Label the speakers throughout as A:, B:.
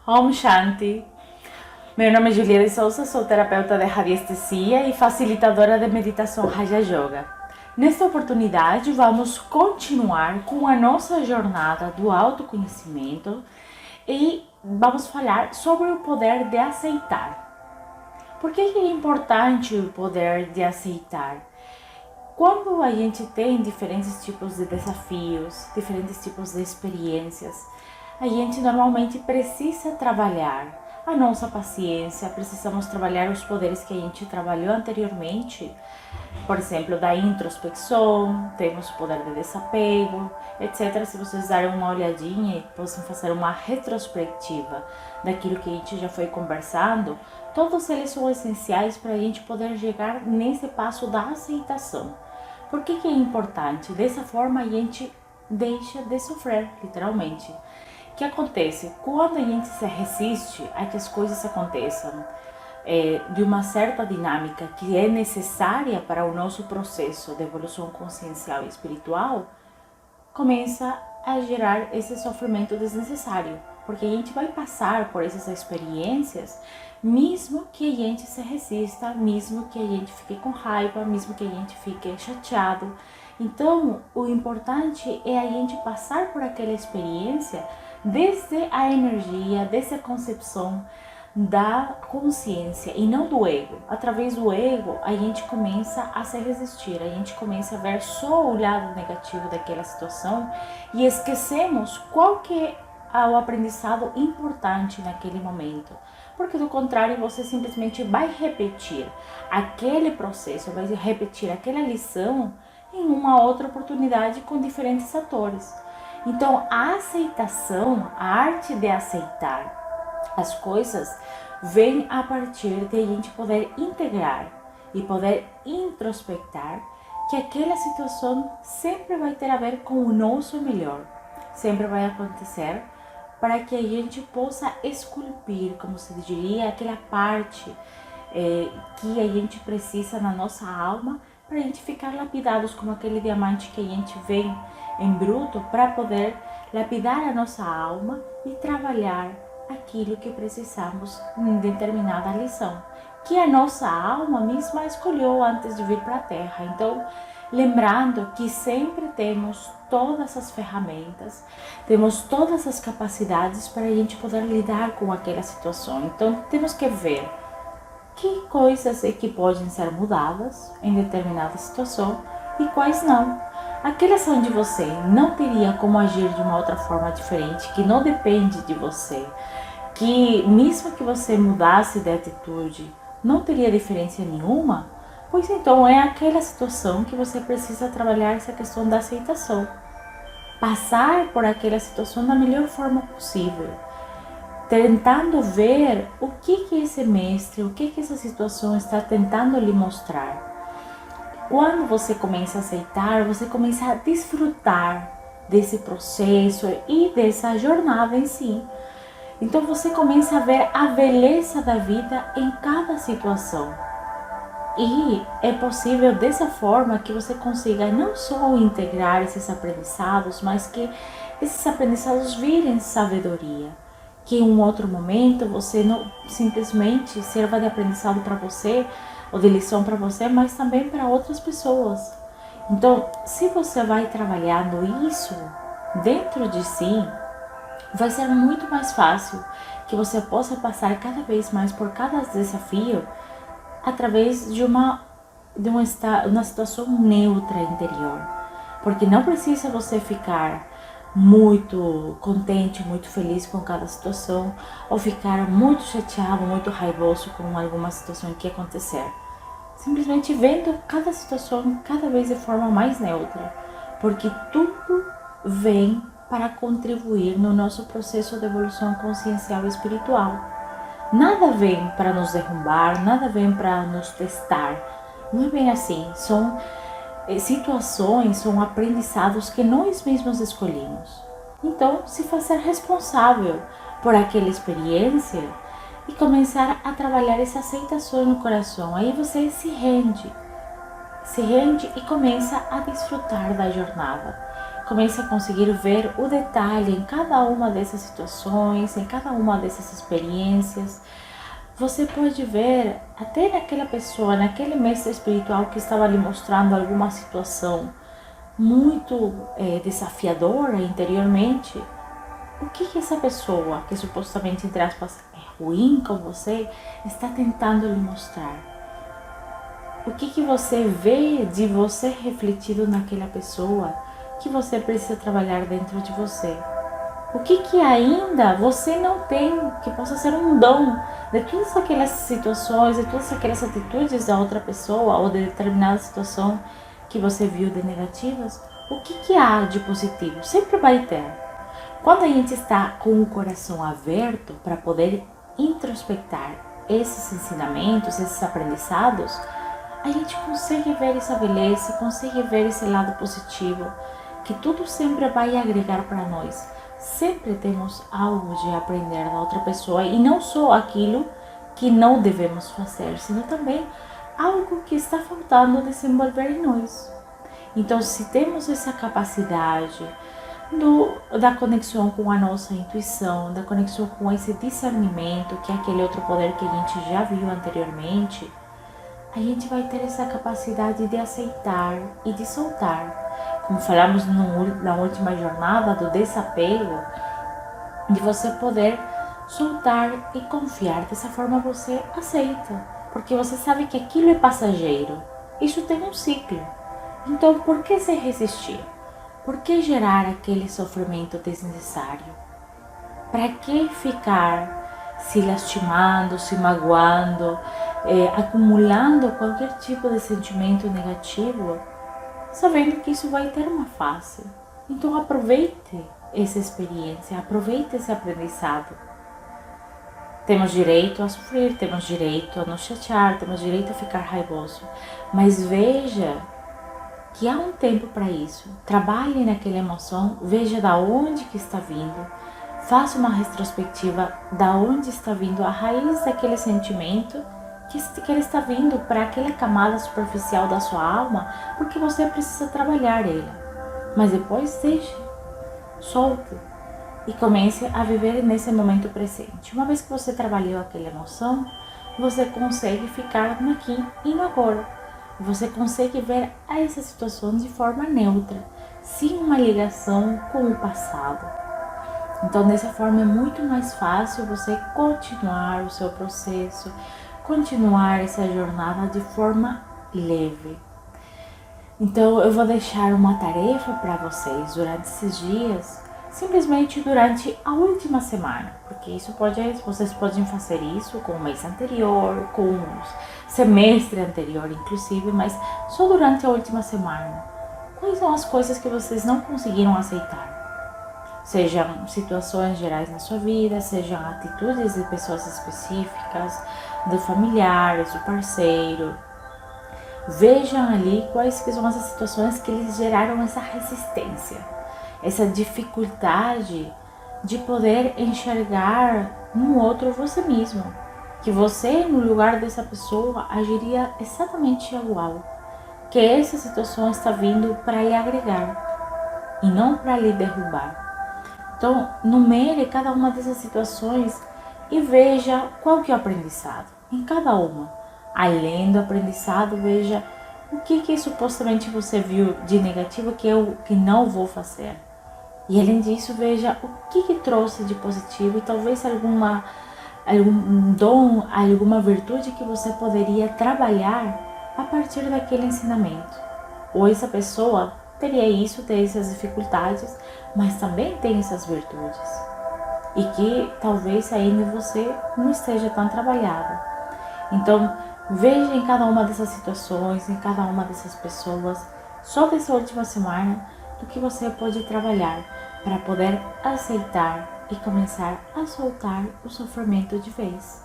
A: Om Shanti. Meu nome é Juliana de Souza, sou terapeuta de radiestesia e facilitadora de meditação Raja Yoga. Nesta oportunidade, vamos continuar com a nossa jornada do autoconhecimento e vamos falar sobre o poder de aceitar. Por que é importante o poder de aceitar? Quando a gente tem diferentes tipos de desafios, diferentes tipos de experiências, a gente normalmente precisa trabalhar a nossa paciência, precisamos trabalhar os poderes que a gente trabalhou anteriormente, por exemplo, da introspecção, temos o poder de desapego, etc. Se vocês darem uma olhadinha e possam fazer uma retrospectiva daquilo que a gente já foi conversando, todos eles são essenciais para a gente poder chegar nesse passo da aceitação. Por que é importante? Dessa forma a gente deixa de sofrer, literalmente. O que acontece? Quando a gente se resiste a que as coisas aconteçam de uma certa dinâmica que é necessária para o nosso processo de evolução consciencial e espiritual, começa a gerar esse sofrimento desnecessário, porque a gente vai passar por essas experiências mesmo que a gente se resista, mesmo que a gente fique com raiva, mesmo que a gente fique chateado. Então, o importante é a gente passar por aquela experiência desde a energia, desde a concepção da consciência e não do ego. Através do ego, a gente começa a se resistir, a gente começa a ver só o lado negativo daquela situação e esquecemos qual que é o aprendizado importante naquele momento. Porque do contrário, você simplesmente vai repetir aquele processo, vai repetir aquela lição em uma outra oportunidade com diferentes atores. Então, a aceitação, a arte de aceitar as coisas, vem a partir de a gente poder integrar e poder introspectar que aquela situação sempre vai ter a ver com o nosso melhor, sempre vai acontecer para que a gente possa esculpir, como se diria, aquela parte que a gente precisa na nossa alma para a gente ficar lapidados como aquele diamante que a gente vem em bruto para poder lapidar a nossa alma e trabalhar aquilo que precisamos em determinada lição, que a nossa alma mesma escolheu antes de vir para a Terra. Então, lembrando que sempre temos todas as ferramentas, temos todas as capacidades para a gente poder lidar com aquela situação. Então, temos que ver que coisas é que podem ser mudadas em determinada situação e quais não. Aquelas onde você não teria como agir de uma outra forma diferente, que não depende de você, que mesmo que você mudasse de atitude, não teria diferença nenhuma, pois então é aquela situação que você precisa trabalhar essa questão da aceitação. Passar por aquela situação da melhor forma possível, tentando ver o que esse mestre, o que essa situação está tentando lhe mostrar. Quando você começa a aceitar, você começa a desfrutar desse processo e dessa jornada em si. Então você começa a ver a beleza da vida em cada situação. E é possível dessa forma que você consiga não só integrar esses aprendizados, mas que esses aprendizados virem sabedoria. Que em um outro momento você não simplesmente sirva de aprendizado para você, ou de lição para você, mas também para outras pessoas. Então, se você vai trabalhando isso dentro de si, vai ser muito mais fácil que você possa passar cada vez mais por cada desafio através de uma situação neutra interior. Porque não precisa você ficar muito contente, muito feliz com cada situação, ou ficar muito chateado, muito raivoso com alguma situação que acontecer. Simplesmente vendo cada situação cada vez de forma mais neutra, porque tudo vem para contribuir no nosso processo de evolução consciencial e espiritual. Nada vem para nos derrubar, nada vem para nos testar. Não é bem assim. São situações, são aprendizados que nós mesmos escolhemos. Então, se fazer responsável por aquela experiência e começar a trabalhar essa aceitação no coração. Aí você se rende e começa a desfrutar da jornada. comece a conseguir ver o detalhe em cada uma dessas situações, em cada uma dessas experiências. Você pode ver até naquela pessoa, naquele mestre espiritual que estava lhe mostrando alguma situação muito desafiadora interiormente, o que essa pessoa, que supostamente, entre aspas, é ruim com você, está tentando lhe mostrar? O que você vê de você refletido naquela pessoa que você precisa trabalhar dentro de você? O que ainda você não tem, que possa ser um dom de todas aquelas situações, de todas aquelas atitudes da outra pessoa ou de determinada situação que você viu de negativas? O que há de positivo? Sempre vai ter. Quando a gente está com o coração aberto para poder introspectar esses ensinamentos, esses aprendizados, a gente consegue ver essa beleza, consegue ver esse lado positivo, que tudo sempre vai agregar para nós. Sempre temos algo de aprender da outra pessoa, e não só aquilo que não devemos fazer, sino também algo que está faltando desenvolver em nós. Então, se temos essa capacidade da conexão com a nossa intuição, da conexão com esse discernimento, que é aquele outro poder que a gente já viu anteriormente, a gente vai ter essa capacidade de aceitar e de soltar. Como falamos na última jornada do desapego, de você poder soltar e confiar. Dessa forma você aceita, porque você sabe que aquilo é passageiro. Isso tem um ciclo. Então, por que se resistir? Por que gerar aquele sofrimento desnecessário? Para que ficar se lastimando, se magoando, acumulando qualquer tipo de sentimento negativo, sabendo que isso vai ter uma fase? Então aproveite essa experiência, aproveite esse aprendizado. Temos direito a sofrer, temos direito a nos chatear, temos direito a ficar raivoso, mas veja que há um tempo para isso. Trabalhe naquela emoção, veja da onde que está vindo, faça uma retrospectiva da onde está vindo a raiz daquele sentimento, que ele está vindo para aquela camada superficial da sua alma, porque você precisa trabalhar ele. Mas depois deixe, solte e comece a viver nesse momento presente. Uma vez que você trabalhou aquela emoção, você consegue ficar no aqui e no agora. Você consegue ver essa situação de forma neutra, sem uma ligação com o passado. Então, dessa forma é muito mais fácil você continuar o seu processo, continuar essa jornada de forma leve. Então, eu vou deixar uma tarefa para vocês durante esses dias, simplesmente durante a última semana, porque vocês podem fazer isso com o mês anterior, com o semestre anterior inclusive, mas só durante a última semana. Quais são as coisas que vocês não conseguiram aceitar? Sejam situações gerais na sua vida, sejam atitudes de pessoas específicas, de familiares, do parceiro. Vejam ali quais que são as situações que lhes geraram essa resistência, essa dificuldade de poder enxergar no outro você mesmo, que você, no lugar dessa pessoa, agiria exatamente igual, que essa situação está vindo para lhe agregar e não para lhe derrubar. Então, numere cada uma dessas situações e veja qual que é o aprendizado em cada uma. Além do aprendizado, veja o que supostamente você viu de negativo que eu que não vou fazer. E além disso, veja o que trouxe de positivo e talvez algum dom, alguma virtude que você poderia trabalhar a partir daquele ensinamento. Ou essa pessoa teria isso, teria essas dificuldades, mas também tem essas virtudes. E que talvez ainda você não esteja tão trabalhada. Então, veja em cada uma dessas situações, em cada uma dessas pessoas, só dessa última semana, do que você pode trabalhar para poder aceitar e começar a soltar o sofrimento de vez.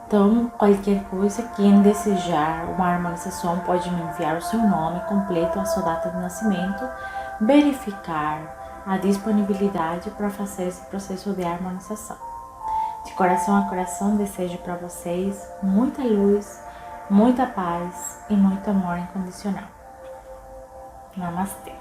A: Então, qualquer coisa, quem desejar uma harmonização pode me enviar o seu nome completo, a sua data de nascimento, verificar a disponibilidade para fazer esse processo de harmonização. De coração a coração, desejo para vocês muita luz, muita paz e muito amor incondicional. Namastê.